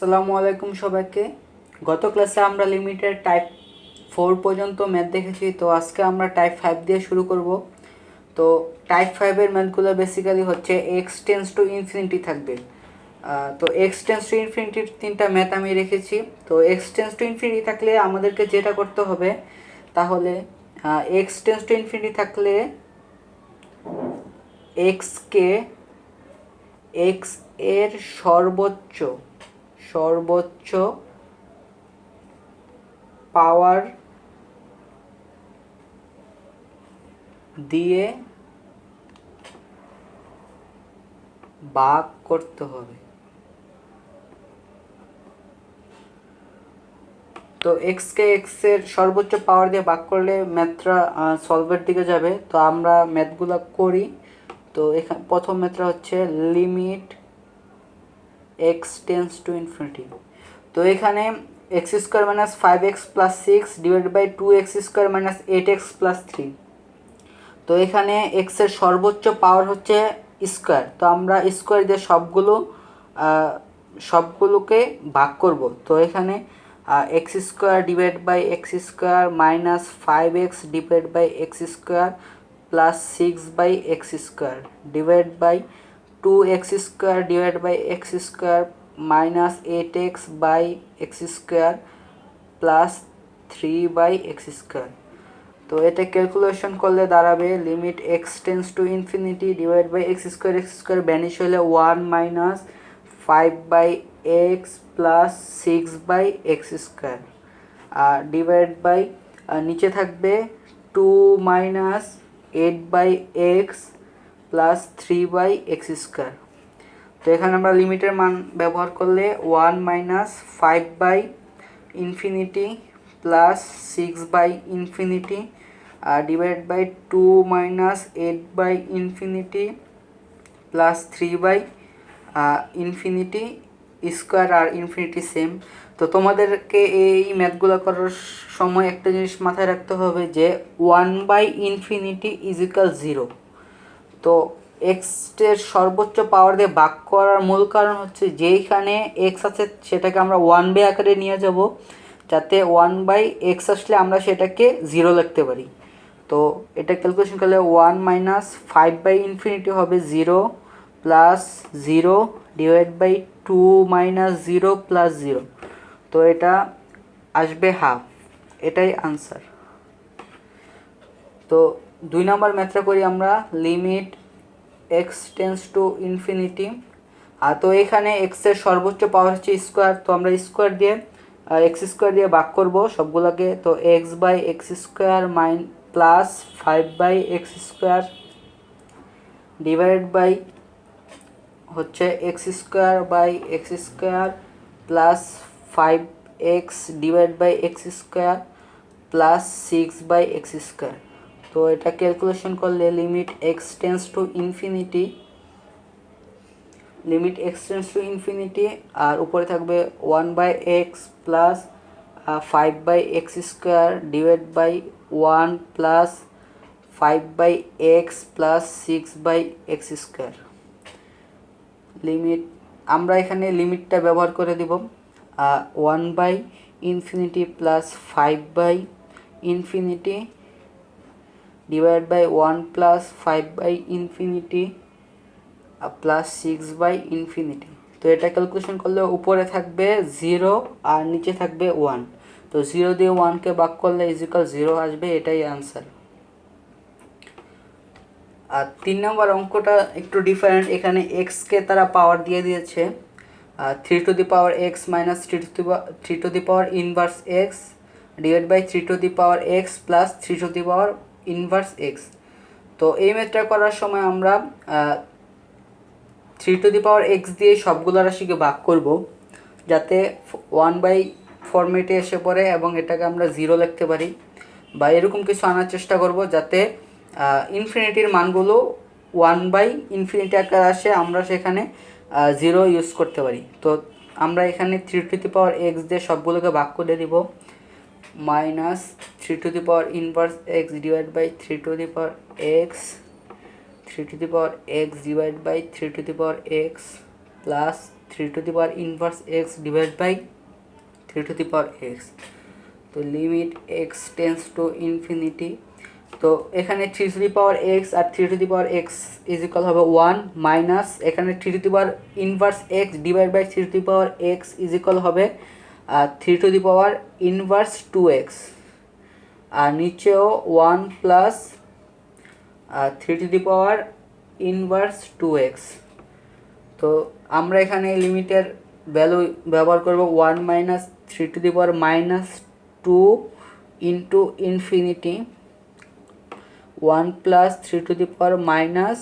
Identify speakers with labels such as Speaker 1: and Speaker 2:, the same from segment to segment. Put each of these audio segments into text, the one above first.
Speaker 1: আসসালামু আলাইকুম সবাইকে। গত ক্লাসে আমরা লিমিটেড টাইপ 4 পর্যন্ত ম্যাথ দেখেছি, তো আজকে আমরা টাইপ 5 দিয়ে শুরু করব। তো টাইপ 5 এর ম্যাথগুলো বেসিক্যালি হচ্ছে এক্স টেন্স টু ইনফিনিটি থাকবে। তো এক্স টেন্স টু ইনফিনিটির তিনটা ম্যাথ আমি রেখেছি। তো এক্স টেন্স টু ইনফিনিটি থাকলে আমাদেরকে যেটা করতে হবে, তাহলে এক্স টেন্স টু ইনফিনিটি থাকলে এক্সকে এক্স এর সর্বোচ্চ পাওয়ার দিয়ে ভাগ করতে হবে। তো এক্সকে এক্স এর সর্বোচ্চ পাওয়ার দিয়ে ভাগ করলে ম্যাথটা সলভের দিকে যাবে। তো আমরা ম্যাথগুলো করি। তো এখানে প্রথম ম্যাথটা হচ্ছে limit x tends to infinity. তো এখানে x square minus 5x plus 6 divide by 2x square minus 8x plus 3। তো এখানে এক্স এর সর্বোচ্চ পাওয়ার হচ্ছে স্কোয়ার। তো আমরা স্কোয়ার দিয়ে সবগুলোকে ভাগ করব। তো এখানে x square divide by x square minus 5x divide by x square plus 6 by x square divide by 2x square divide by x square minus 8x by x square plus 3 by x square. তো এটা calculation করলে দাঁড়াবে limit x tends to infinity divide by x square vanish হলে 1 minus 5 by x plus 6 by x square divide by নিচে থাকবে 2 minus 8 by x plus 3 by x square. তো এখানে আমরা লিমিটের মান ব্যবহার করলে 1 minus 5 by infinity plus 6 by infinity divide by 2 minus 8 by infinity plus 3 by infinity square আর ইনফিনিটি সেম। তো তোমাদেরকে এই ম্যাথগুলো করার সময় একটা জিনিস মাথায় রাখতে হবে যে 1 বাই ইনফিনিটি ইজ ইকুয়াল 0। তো এক্সের সর্বোচ্চ পাওয়ার দিয়ে ভাগ করার মূল কারণ হচ্ছে যেইখানে এক্স আছে সেটাকে আমরা 1 বাই আকারে নিয়ে যাব, যাতে 1 বাই এক্স আসলে আমরা সেটাকে 0 লিখতে পারি। তো এটা ক্যালকুলেশন করলে 1 মাইনাস 5 বাই ইনফিনিটি হবে 0 plus 0 divide by 2 minus 0 plus 0। তো এটা আসবে হাফ, এটাই আনসার। তো 2 নম্বর ম্যাথটা করি আমরা, limit x tends to infinity. তো এখানে এক্সের সর্বোচ্চ পাওয়ার হচ্ছে স্কোয়ার। তো আমরা স্কোয়ার দিয়ে এক্স স্কোয়ার দিয়ে ভাগ করবো সবগুলোকে। তো x by x square plus 5 by x square divide by হচ্ছে x square by x square plus 5x divide by x square plus 6 by x square. তো এটা ক্যালকুলেশন করলে limit x tends to infinity আর উপরে থাকবে 1 by x plus 5 by x square divide by 1 plus 5 by x plus 6 by x square. Limit আমরা এখানে লিমিটটা ব্যবহার করে দিব 1 by infinity plus 5 by infinity divide by 1 plus 5 by infinity plus 6 by infinity. তো এটা ক্যালকুলেশন করলে উপরে থাকবে 0 আর নিচে থাকবে 1। তো 0 দিয়ে 1কে ভাগ করলে ইজিক্যাল 0 আসবে, এটাই আনসার। আর 3 নম্বর অঙ্কটা একটু ডিফারেন্ট। এখানে এক্সকে তারা পাওয়ার দিয়ে দিয়েছে 3 to the power x minus 3 to the power inverse x divide by 3 to the power x plus 3 to the power inverse x. তো এই ম্যাথটা করার সময় আমরা 3 টু দি পাওয়ার এক্স দিয়ে সবগুলো রাশিকে ভাগ করব, যাতে 1 বাই ফর্মেটে এসে পড়ে এবং এটাকে আমরা 0 লিখতে পারি, বা এরকম কিছু আনার চেষ্টা করব যাতে ইনফিনিটির মানগুলো 1 বাই ইনফিনিটি আকার আসে, আমরা সেখানে 0 ইউজ করতে পারি। তো আমরা এখানে 3 টু দি পাওয়ার এক্স দিয়ে সবগুলোকে ভাগ করে দিব, minus 3 to the power inverse x divide by 3 to the power x 3 to the power x divided by 3 to the power x plus 3 to the power inverse x divide by 3 to the power x. তো limit x tends to infinity, তো এখানে 3 to the power x আর 3 to the power x is equal হবে 1 minus এখানে 3 to the power inverse x divide by 3 to the power x is equal হবে 3 to the power inverse 2x, আর নিচেও 1 plus 3 to the power inverse 2x। তো আমরা এখানে লিমিটের value ব্যবহার করব 1 minus 3 to the power minus 2 into infinity 1 plus 3 to the power minus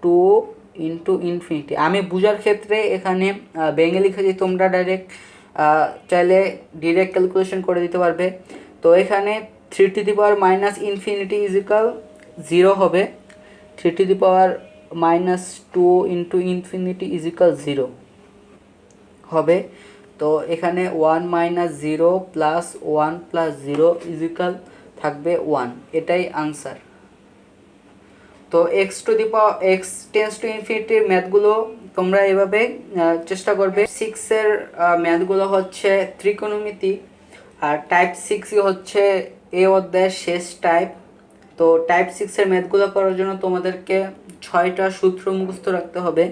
Speaker 1: 2 into infinity. আমি বোঝার ক্ষেত্রে এখানে ভেঙে লিখেছি, তোমরা ডাইরেক্ট চাইলে ডিরেক্ট ক্যালকুলেশন করে দিতে পারবে। তো এখানে 3 to the power minus infinity is equal 0 হবে, 3 to the power minus 2 into infinity is equal 0 হবে। তো এখানে 1 minus 0 plus 1 plus 0 is equal থাকবে 1, এটাই আনসার। তো x to the power x tends to ইনফিনিটির ম্যাথগুলো তোমরা এভাবে চেষ্টা করবে। 6-এর ম্যাথগুলো হচ্ছে ত্রিকোণমিতি, আর টাইপ 6 হচ্ছে এই অধ্যায়ের শেষ টাইপ। তো টাইপ 6-এর ম্যাথগুলো করার জন্য তোমাদেরকে 6টা সূত্র মুখস্থ রাখতে হবে।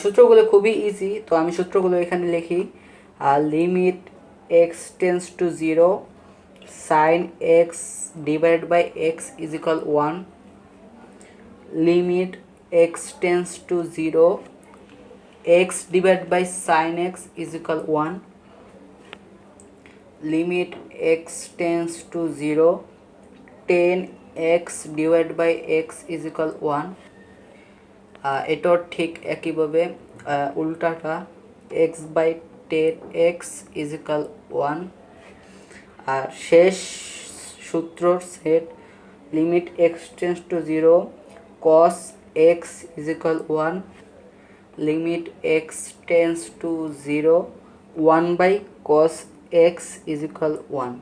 Speaker 1: সূত্রগুলো খুবই ইজি, তো আমি সূত্রগুলো এখানে লিখি। Limit x tends to 0 sine x divide by x is equal 1, limit x tends to 0 x divide by sine x is equal 1, limit x tends to 0 tan x divide by x is equal 1। এটাও ঠিক একইভাবে উল্টাটা x by 10 x is equal 1। আর শেষ সূত্রর set limit x tends to 0 cos x is equal 1, limit x tends to 0 1 by cos x is equal 1।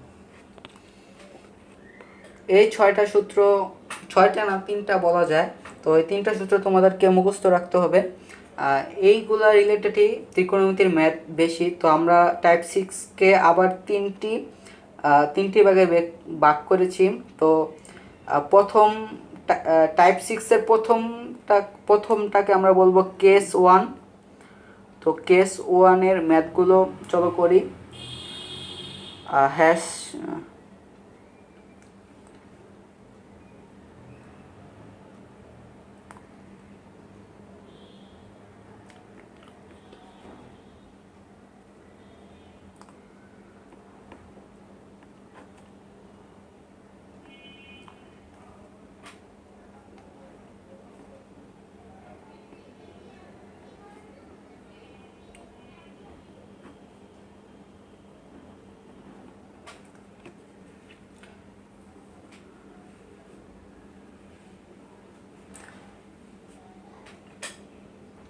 Speaker 1: এই 6টা সূত্র, 6টা না 3টা বলা যায়, তো এই 3টা সূত্র তোমাদেরকে মুখস্থ রাখতে হবে। এইগুলা রিলেটেডই ত্রিকোণমিতির ম্যাথ বেশি। তো আমরা টাইপ 6কে আবার তিনটি ভাগে ভাগ করেছি। তো প্রথম টাইপ 6-এর প্রথমটাকে আমরা বলবো কেস 1। তো কেস 1-এর ম্যাথগুলো চলো করি। হ্যাশ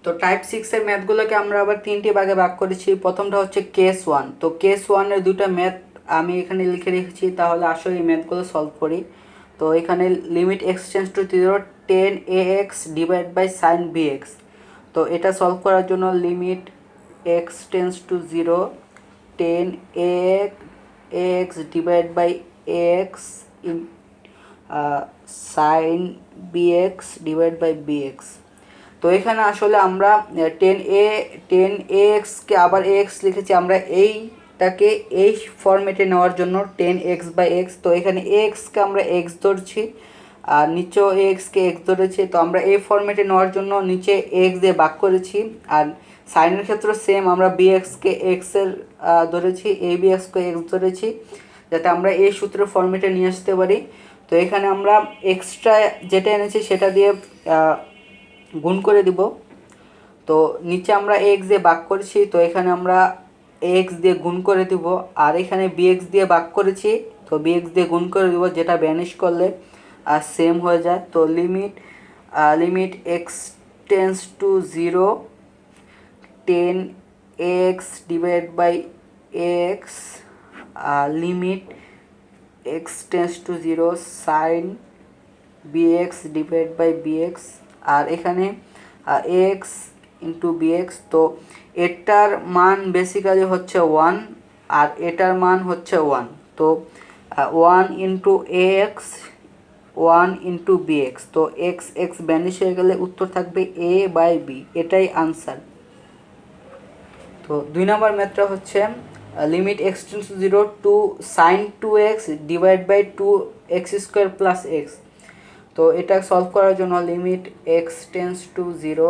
Speaker 1: তো টাইপ 6-এর ম্যাথগুলোকে আমরা আবার 3টি ভাগে ভাগ করেছি। প্রথমটা হচ্ছে কেস 1। তো কেস 1-এর দুটো ম্যাথ আমি এখানে লিখে রেখেছি, তাহলে আসলে এই ম্যাথগুলো সলভ করি। তো এখানে limit x tends to 0 10 ax divide by sine bx। তো এটা সলভ করার জন্য limit x tends to 0 10 ax divide by x in sine bx divide by bx। তো এখানে আসলে আমরা 10ax-কে আবার x লিখেছি, আমরা এইটাকে এই ফরম্যাটে নেওয়ার জন্য 10x/x। তো এখানে x-কে আমরা x ধরছি আর নিচেও x-কে x ধরেছি। তো আমরা এই ফরম্যাটে নেওয়ার জন্য নিচে x দিয়ে ভাগ করেছি। আর সাইনের ক্ষেত্রে সেম, আমরা bx-কে x-এর ধরেছি, abx-কে x ধরেছি, যাতে আমরা এই সূত্রের ফরম্যাটে নিয়ে আসতে পারি। তো এখানে আমরা এক্সট্রা যেটা এনেছি সেটা দিয়ে গুণ করে দিব। তো নিচে আমরা এক্স দিয়ে ভাগ করেছি, তো এখানে আমরা এক্স দিয়ে গুণ করে দিব। আর এখানে বিএক্স দিয়ে ভাগ করেছি, তো বিএক্স দিয়ে গুণ করে দিব, যেটা ভ্যানিশ করলে সেম হয়ে যায়। তো limit x tends to 0 10 x divide by x, limit x tends to 0 sine bx divide by bx। আর এখানে ইন্টু বিএক্স। তো এটার মান বেসিক্যালি হচ্ছে 1 আর এটার মান হচ্ছে 1। তো 1 into a x 1 into b x. তো এক্স এক্স ভ্যানিশ হয়ে গেলে উত্তর থাকবে এ বাই বি, এটাই আনসার। তো 2 নম্বর ম্যাথটা হচ্ছে limit x tends to 0 to sine 2x divide by 2x square plus x. তো এটা সলভ করার জন্য limit x tends to 0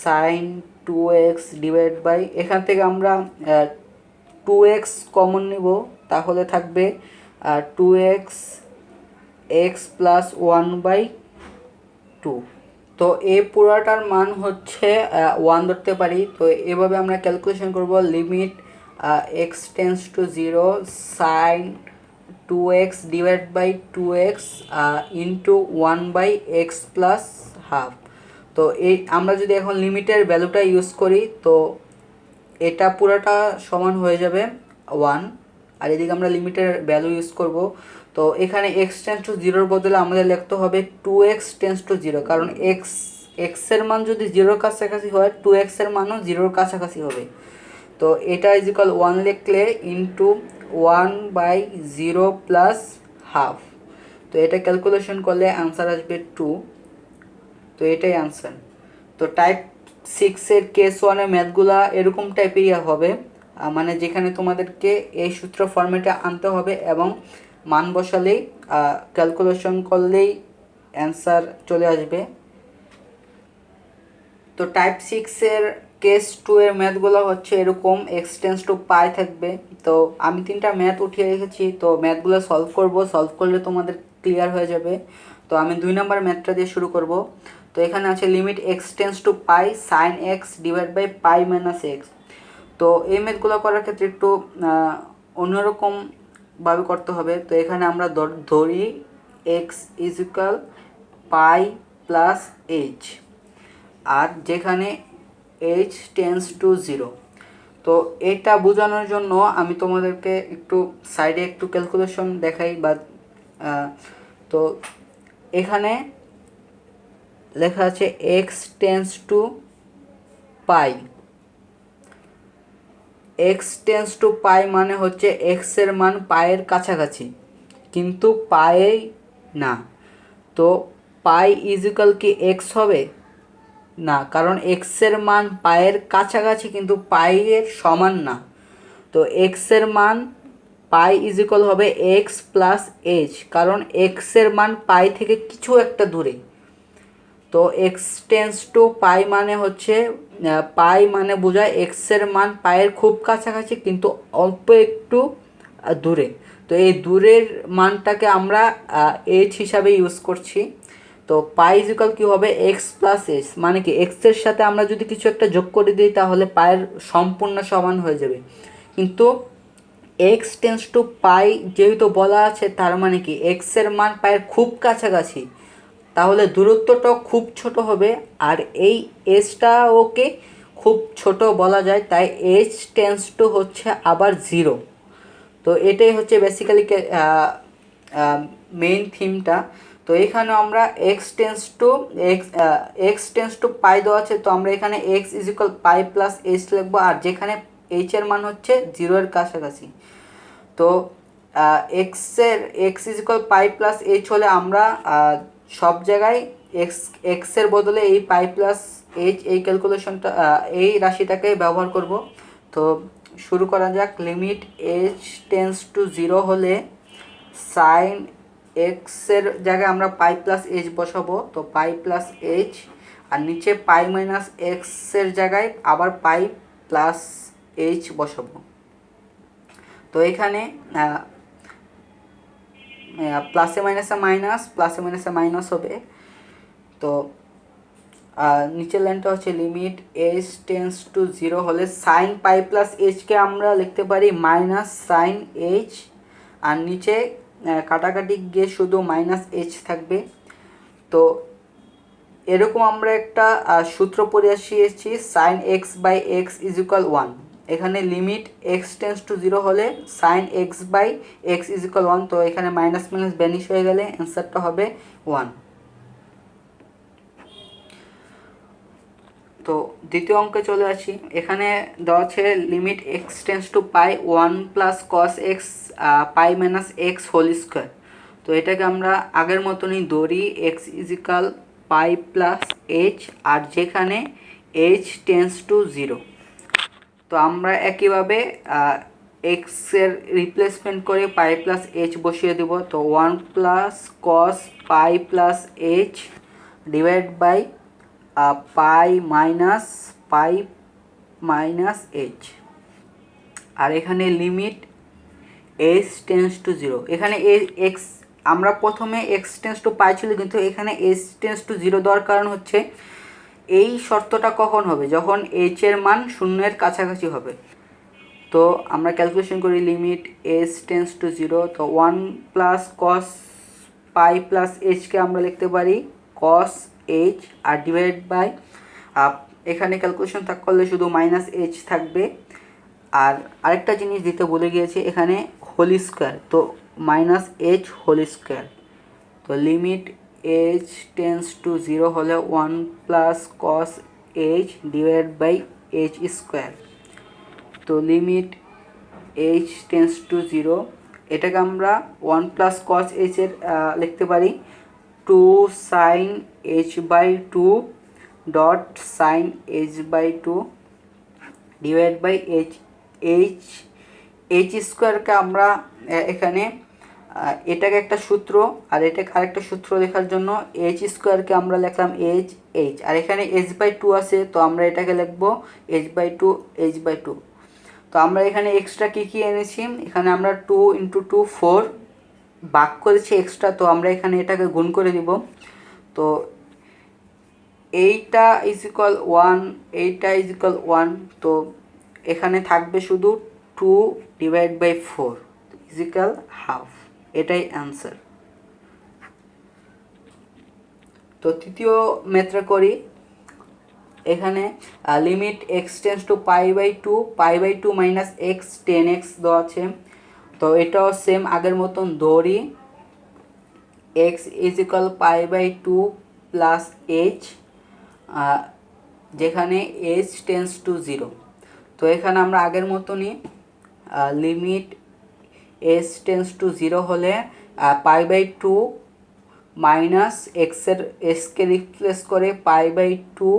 Speaker 1: sine 2x divide by, এখান থেকে আমরা 2x কমন নিব, তাহলে থাকবে 2x x প্লাস 1/2। তো এই পুরাটার মান হচ্ছে 1 ধরতে পারি। তো এভাবে আমরা ক্যালকুলেশন করব limit x tends to 0 sine 2x divide by 2x into 1/x plus half. তো এই আমরা যদি এখন লিমিটের ভ্যালুটা ইউজ করি তো এটা পুরাটা সমান হয়ে যাবে 1, আর এদিকে আমরা লিমিটের ভ্যালু ইউজ করব। তো এখানে এক্স টেন্স টু 0-র বদলে আমাদের লিখতে হবে 2x টেন্স টু 0, কারণ এক্সের মান যদি 0-র কাছাকাছি হয় 2x এর মানও 0-র কাছাকাছি হবে। তো এটা ইজ ইকুয়াল 1 লিখলে ইন্টু 1/0 প্লাস হাফ। তো এটা ক্যালকুলেশন করলে আনসার আসবে 2। তো এটাই আনসার। তো টাইপ 6-এর কেস 1-এর ম্যাথগুলা এরকম টাইপেরই হবে, মানে যেখানে তোমাদেরকে এই সূত্র ফরম্যাটে আনতে হবে এবং মান বসালেই ক্যালকুলেশন করলেই অ্যান্সার চলে আসবে। তো টাইপ 6-এর কেস 2-এর ম্যাথগুলো হচ্ছে এরকম এক্স টেন্স টু পাই থাকবে। তো আমি 3টা ম্যাথ উঠিয়ে রেখেছি, তো ম্যাথগুলো সলভ করলে তোমাদের ক্লিয়ার হয়ে যাবে। তো আমি 2 নম্বর ম্যাথটা দিয়ে শুরু করব। তো এখানে আছে limit x tends to pi sine x divide by pi minus x. তো এই ম্যাথগুলো করার ক্ষেত্রে একটু অন্যরকমভাবে করতে হবে। তো এখানে আমরা ধরি x is equal pi plus h, আর যেখানে এইচ টেন্স টু 0। তো এটা বোঝানোর জন্য আমি তোমাদেরকে একটু সাইডে একটু ক্যালকুলেশন দেখাই বা তো এখানে লেখা আছে x tends to pi. X tends to pi মানে হচ্ছে এক্সের মান পায়ের কাছাকাছি কিন্তু পায়ে না। তো পাই ইজ ইকুয়াল কি এক্স হবে না, কারণ এক্সের মান পায়ের কাছাকাছি কিন্তু পাইয়ের সমান না। তো এক্সের মান পাই ইজ ইকুয়াল হবে এক্স প্লাস এইচ, কারণ এক্সের মান পাই থেকে কিছু একটা দূরে। তো এক্স টেন্স টু পাই মানে হচ্ছে পাই মানে বোঝায় এক্সের মান পায়ের খুব কাছাকাছি কিন্তু অল্প একটু দূরে। তো এই দূরের মানটাকে আমরা এইচ হিসাবে ইউজ করছি। তো পাই ইজ ইকুয়াল কী হবে এক্স প্লাস এইচ, মানে কি এক্সের সাথে আমরা যদি কিছু একটা যোগ করে দিই তাহলে পায়ের সম্পূর্ণ সমান হয়ে যাবে। কিন্তু এক্স টেন্স টু পাই যেহেতু বলা আছে, তার মানে কি এক্সের মান পায়ের খুব কাছাকাছি, তাহলে দূরত্বটাও খুব ছোট হবে, আর এই এজটা ওকে খুব ছোট বলা যায়, তাই এজ টেন্স টু হচ্ছে আবার 0। তো এটাই হচ্ছে বেসিক্যালি মেইন থিমটা। তো এখানে আমরা এক্স টেন্স টু পাই দেওয়া আছে, তো আমরা এখানে x is equal pi plus H লিখবো, আর যেখানে এইচের মান হচ্ছে 0-এর কাছাকাছি। তো x is equal pi plus H হলে আমরা সব জায়গায় এক্সের বদলে এই পাই প্লাস এইচ এই ক্যালকুলেশনটা এই রাশিটাকে ব্যবহার করব। তো শুরু করা যাক। লিমিট এইচ টেন্স টু 0 হলে সাইন এক্সের জায়গায় আমরা পাই প্লাস এইচ বসাবো, তো পাই প্লাস এইচ, আর নিচে পাই মাইনাস এক্সের জায়গায় আবার পাই প্লাস এইচ বসাবো। তো এখানে প্লাসে মাইনাসে মাইনাস, প্লাসে মাইনাসে মাইনাস হবে। তো নিচের লাইনটা হচ্ছে লিমিট এইচ টেন্স টু 0 হলে সাইন পাই প্লাস এইচকে আমরা লিখতে পারি মাইনাস সাইন এইচ, আর নিচে কাটাকাটি গিয়ে শুধু মাইনাস এইচ থাকবে। তো এরকম আমরা একটা সূত্র পড়ে আসিয়েছি sine x by x is equal 1। এখানে লিমিট এক্স টেন্স টু 0 হলে sine x by x is equal 1। তো এখানে মাইনাস মাইনাস ভ্যানিশ হয়ে গেলে অ্যান্সারটা হবে 1। তো দ্বিতীয় অঙ্কে চলে আসি। এখানে দেওয়া আছে limit x tends to pi 1 plus cos x pi minus x whole square. তো এটাকে আমরা আগের মতনই ধরি x is equal pi plus h, আর যেখানে এইচ টেন্স টু 0। তো আমরা একইভাবে এক্সের রিপ্লেসমেন্ট করে পাই প্লাস এইচ বসিয়ে দেব। তো 1 plus cos pi plus h divide by pi minus h, আর এখানে লিমিট এইচ টেন্স টু 0। এখানে এক্স আমরা প্রথমে এক্স টেন্স টু পাই ছিল, কিন্তু এখানে এইচ টেন্স টু 0 দেওয়ার কারণ হচ্ছে এই শর্তটা কখন হবে, যখন এইচ এর মান 0-এর কাছাকাছি হবে। তো আমরা ক্যালকুলেশন করি লিমিট এইচ টেন্স টু 0। তো 1 প্লাস কস পাই প্লাস এইচকে আমরা লিখতে পারি কস এইচ, আর ডিভাইড বাই এখানে ক্যালকুলেশন করলে শুধু মাইনাস এইচ থাকবে। আর আরেকটা জিনিস দিতে ভুলে গিয়েছি, এখানে হোল স্কোয়ার, তো মাইনাস এইচ হোল স্কোয়ার। তো লিমিট এইচ টেন্স টু 0 হলে 1 plus cos h divide by h square. তো লিমিট এইচ টেন্স টু 0, এটাকে আমরা 1 প্লাস কস এইচের লিখতে পারি 2 sine h by 2 dot sine h by 2 divide by h স্কোয়ারকে আমরা এখানে এটাকে একটা সূত্র, আর এটাকে আরেকটা সূত্র লেখার জন্য এইচ স্কোয়ারকে আমরা লিখলাম এইচ, আর এখানে এইচ বাই 2 আছে, তো আমরা এটাকে লিখবো এইচ বাই 2। তো আমরা এখানে এক্সট্রা কী এনেছি, এখানে আমরা 2 × 2 4 ভাগ করেছি এক্সট্রা, তো আমরা এখানে এটাকে গুণ করে দিব। তো এইটা ইজ ইকুয়াল 1, তো এখানে থাকবে শুধু 2 divide by 4 is equal half, এটাই অ্যান্সার। তো তৃতীয় মেথড করি। এখানে limit x tends to pi by 2 minus x 10x দেওয়া আছে। তো এটাও সেম আগের মতন ধরি x is equal pi by 2 plus h, যেখানে এইচ টেন্স টু 0। তো এখানে আমরা আগের মতনই লিমিট এইচ টেন্স টু 0 হলে পাই বাই 2 মাইনাস এক্সকে রিপ্লেস করে পাই বাই 2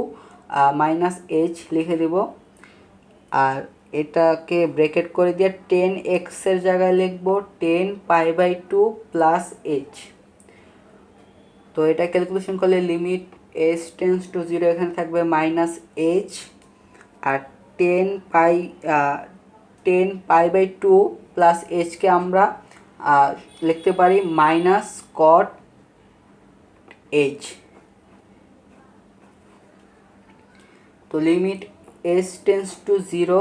Speaker 1: মাইনাস এইচ লিখে দেব, আর এটাকে ব্রেকেট করে দিয়ে 10x এর জায়গায় লিখব 10 পাই বাই 2 প্লাস এইচ। তো এটা ক্যালকুলেশন করলে লিমিট এইচ টেন্স টু 0 এখানে থাকবে মাইনাস এইচ, আর 10 পাই বাই 2 প্লাস এইচকে আমরা লিখতে পারি মাইনাস কট এইচ। তো লিমিট এইচ টেন্স টু 0,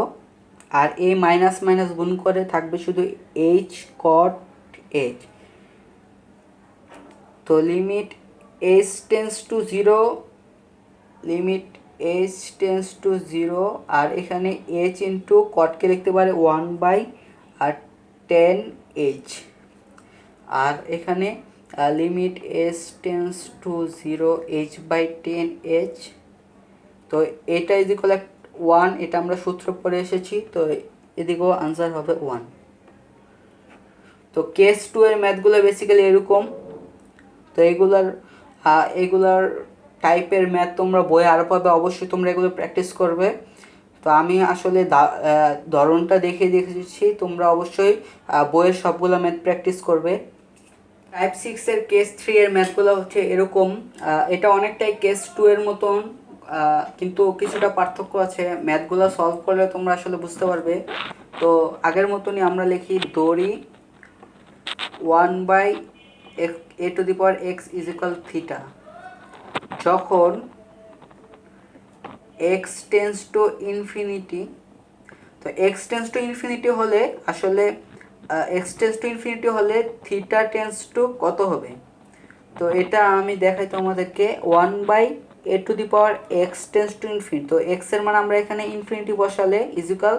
Speaker 1: আর এই মাইনাস মাইনাস গুণ করে থাকবে শুধু এইচ কট এইচ। তো লিমিট এইচ টেন্স টু 0, আর এখানে এইচ ইন্টু কটকে লিখতে পারে 1/10h, আর এখানে limit h tends to 0 h/10h। তো এটা ইজ ইকুয়াল 1, এটা আমরা সূত্র পড়ে এসেছি, তো এদিকেও আনসার হবে 1। তো কেস 2 এর ম্যাথগুলো বেসিক্যালি এরকম। তো এগুলার টাইপের ম্যাথ তোমরা বইয়ে আরও পাবে, অবশ্যই তোমরা এগুলো প্র্যাকটিস করবে। তো আমি আসলে ধরনটা দেখে দেখেছি, তোমরা অবশ্যই বইয়ের সবগুলো ম্যাথ প্র্যাকটিস করবে। টাইপ 6 এর কেস 3 এর ম্যাথগুলো হচ্ছে এরকম। এটা অনেকটাই কেস 2 এর মতন, কিন্তু কিছুটা পার্থক্য আছে। ম্যাথগুলো সলভ করলে তোমরা আসলে বুঝতে পারবে। তো আগের মতনই আমরা লিখি দড়ি 1/a⁴x ইজ ইকুয়াল থিটা। যখন x টেন্স টু ইনফিনিটি, তো x টেন্স টু ইনফিনিটি হলে আসলে থিটা টেন্স টু কত হবে, তো এটা আমি দেখাই তোমাদেরকে। 1/a⁴x টেন্স টু ইনফিনিটি, তো x এর মান আমরা এখানে ইনফিনিটি বসালে ইজ ইকুয়াল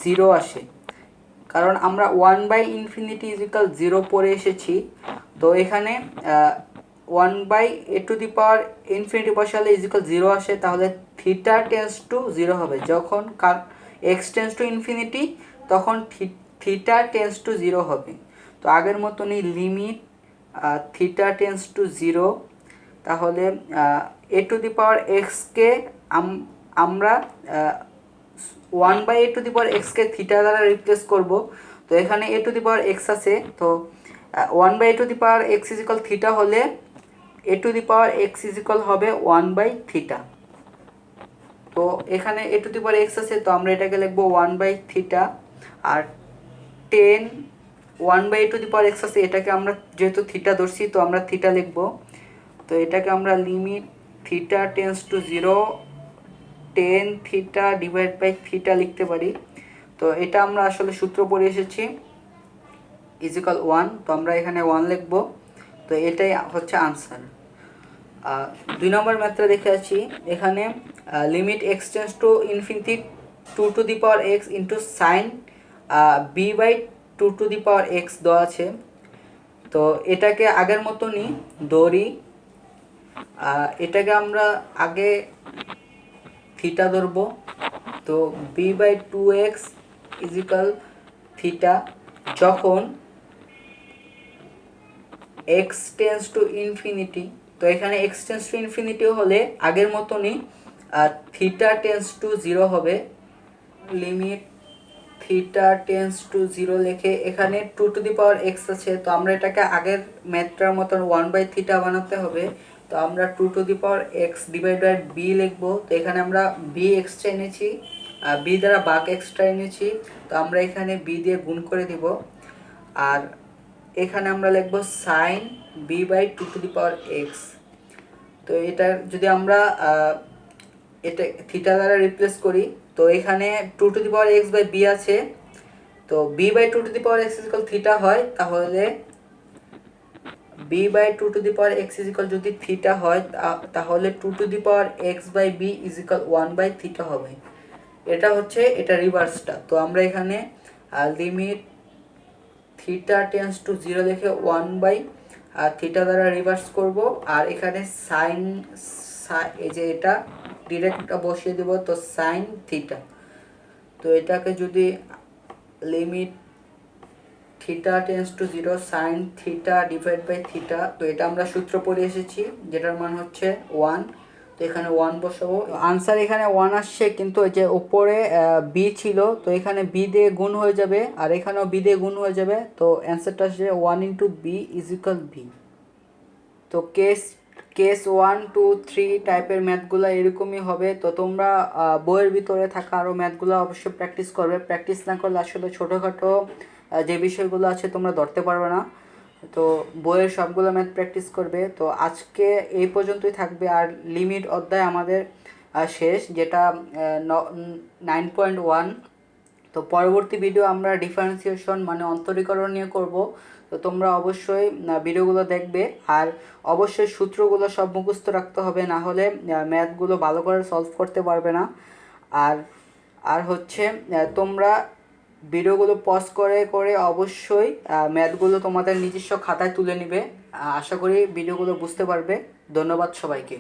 Speaker 1: 0 আসে, কারণ আমরা 1/∞ ইজ ইকুয়াল 0 পড়ে এসেছি। তো এখানে 1/a⁴ বসালে ইজিক্যাল 0 আসে, তাহলে থিটা টেন্স টু 0 হবে। যখন এক্স টেন্স টু ইনফিনিটি তখন থিটা টেন্স টু 0 হবে। তো আগের মতনই লিমিট থিটা টেন্স টু 0, তাহলে a⁴কে আমরা 1/a⁴ কে থিটা দ্বারা রিপ্লেস করব। তো এখানে a⁴ আছে, তো 1/a⁴ ইজিক্যাল থিটা হলে a⁴ ইজিক্যাল হবে 1/θ। তো এখানে a⁴ আছে, তো আমরা এটাকে লিখবো 1/θ। আর 10 1/a⁴ আছে, এটাকে আমরা যেহেতু থিটা ধরছি তো আমরা থিটা লিখবো। তো এটাকে আমরা লিমিট থিটা টেন্স টু 0 10θ/θ লিখতে পারি। তো এটা আমরা আসলে সূত্র পড়ে এসেছি ইজিক্যাল 1, তো আমরা এখানে 1 লিখব। তো এটাই হচ্ছে আনসার। 2 নম্বর ম্যাথটা দেখে আছি। এখানে limit x tense to infinity 2x into sign b/2x দেওয়া আছে। তো এটাকে আগের মতনই ধরি, এটাকে আমরা আগে থিটা ধরবো। তো b/2x ইজিক্যাল থিটা যখন x টেন্স টু ইনফিনিটি। তো এখানে x টেন্স টু ইনফিনিটি হলে আগের মতনই থিটা টেন্স টু 0 হবে। লিমিট থিটা টেন্স টু 0 লিখে এখানে 2x আছে, তো আমরা এটাকে আগের ম্যাথটার মতন 1/θ বানাতে হবে। তো আমরা 2x/b লিখবো। তো এখানে আমরা b এক্সট্রা এনেছি, b দ্বারা বাক এক্সট্রা এনেছি, তো আমরা এখানে b দিয়ে গুণ করে দিব। আর এখানে আমরা লিখবো সাইন b/2x। তো এটা যদি আমরা এটা থিটা দ্বারা রিপ্লেস করি, তো এখানে 2x/b আছে, তো b/2x ইকুয়াল থিটা হয়, তাহলে b/2x ইকুয়াল যদি থিটা হয় তাহলে 2x/b ইকুয়াল 1/θ হবে। এটা হচ্ছে এটা রিভার্সটা। তো আমরা এখানে লিমিট থিটা টেন্স টু 0 লিখে 1/θ দ্বারা রিভার্স করব। আর এখানে সাইন, এই যে এটা ডিরেক্ট বসিয়ে দেব, তো সাইন থিটা। তো এটাকে যদি limit theta tends to 0 sine θ/θ, তো এটা আমরা সূত্র পড়ে এসেছি যেটার মান হচ্ছে 1। তো এখানে 1 বসাবো। আনসার এখানে 1 আসছে, কিন্তু এই যে উপরে বি ছিল, তো এখানে বি দিয়ে গুণ হয়ে যাবে আর এখানেও বি দিয়ে গুণ হয়ে যাবে। তো অ্যান্সারটা আসছে 1 × b ইজিক্যাল b। তো কেস 1 2 3 টাইপের ম্যাথগুলো এরকমই হবে। তো তোমরা বইয়ের ভিতরে থাকা আরও ম্যাথগুলো অবশ্যই প্র্যাকটিস করবে। প্র্যাকটিস না করলে আসলে ছোটোখাটো যে বিষয়গুলো আছে তোমরা ধরতে পারবে না। তো বইয়ের সবগুলো ম্যাথ প্র্যাকটিস করবে। তো আজকে এই পর্যন্তই থাকবে। আর লিমিট অধ্যায় আমাদের শেষ, যেটা 9.1। তো পরবর্তী ভিডিও আমরা ডিফারেন্সিয়েশন মানে অন্তরীকরণ নিয়ে করব। তো তোমরা অবশ্যই ভিডিওগুলো দেখবে আর অবশ্যই সূত্রগুলো সব মুখস্থ রাখতে হবে, না হলে ম্যাথগুলো ভালো করে সলভ করতে পারবে না। আর হচ্ছে তোমরা ভিডিওগুলো পজ করে করে অবশ্যই ম্যাথগুলো তোমাদের নিজস্ব খাতায় তুলে নিবে। আশা করি ভিডিওগুলো বুঝতে পারবে। ধন্যবাদ সবাইকে।